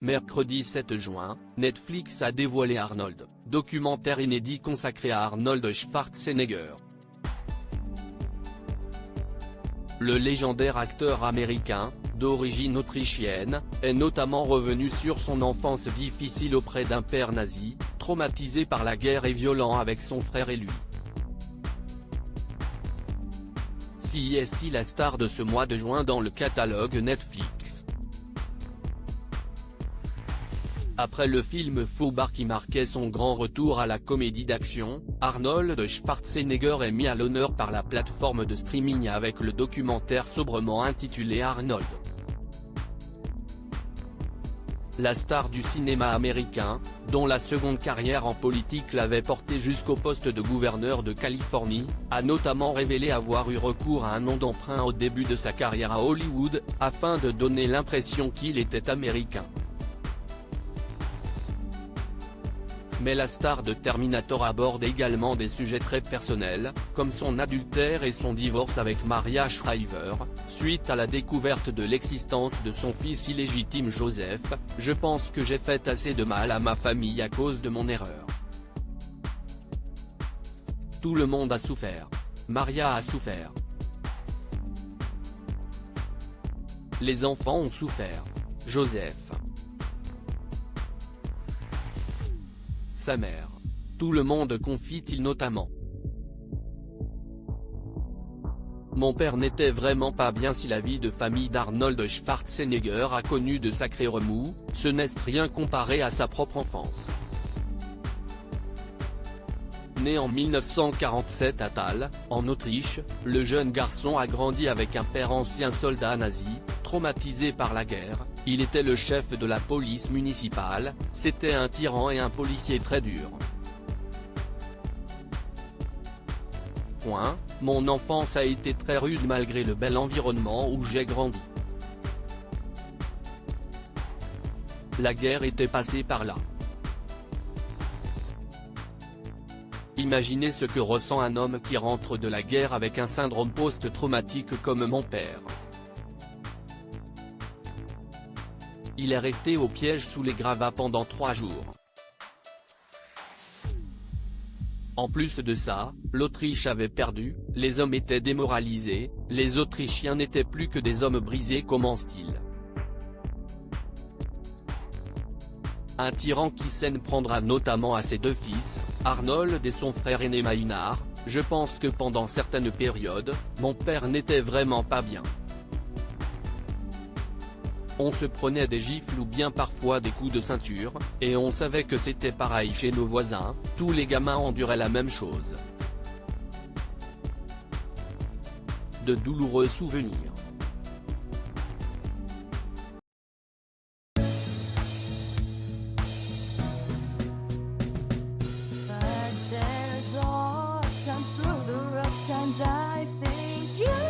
Mercredi 7 juin, Netflix a dévoilé Arnold, documentaire inédit consacré à Arnold Schwarzenegger. Le légendaire acteur américain, d'origine autrichienne, est notamment revenu sur son enfance difficile auprès d'un père nazi, traumatisé par la guerre et violent avec son frère et lui. Si est-il la star de ce mois de juin dans le catalogue Netflix. Après le film Foubar qui marquait son grand retour à la comédie d'action, Arnold Schwarzenegger est mis à l'honneur par la plateforme de streaming avec le documentaire sobrement intitulé Arnold. La star du cinéma américain, dont la seconde carrière en politique l'avait porté jusqu'au poste de gouverneur de Californie, a notamment révélé avoir eu recours à un nom d'emprunt au début de sa carrière à Hollywood, afin de donner l'impression qu'il était américain. Mais la star de Terminator aborde également des sujets très personnels, comme son adultère et son divorce avec Maria Shriver, suite à la découverte de l'existence de son fils illégitime Joseph. « Je pense que j'ai fait assez de mal à ma famille à cause de mon erreur. Tout le monde a souffert. Maria a souffert. Les enfants ont souffert. Joseph. Sa mère. Tout le monde confie-t-il notamment. Mon père n'était vraiment pas bien. Si la vie de famille d'Arnold Schwarzenegger a connu de sacrés remous, ce n'est rien comparé à sa propre enfance. Né en 1947 à Thal, en Autriche, le jeune garçon a grandi avec un père ancien soldat nazi, traumatisé par la guerre. Il était le chef de la police municipale, c'était un tyran et un policier très dur. Mon enfance a été très rude malgré le bel environnement où j'ai grandi. La guerre était passée par là. Imaginez ce que ressent un homme qui rentre de la guerre avec un syndrome post-traumatique comme mon père. Il est resté au piège sous les gravats pendant 3 jours. En plus de ça, l'Autriche avait perdu, les hommes étaient démoralisés, les Autrichiens n'étaient plus que des hommes brisés, commence-t-il. Un tyran qui s'en prendra notamment à ses 2 fils, Arnold et son frère aîné Maynard. Je pense que pendant certaines périodes, mon père n'était vraiment pas bien. On se prenait des gifles ou bien parfois des coups de ceinture, et on savait que c'était pareil chez nos voisins, tous les gamins enduraient la même chose. De douloureux souvenirs. I think you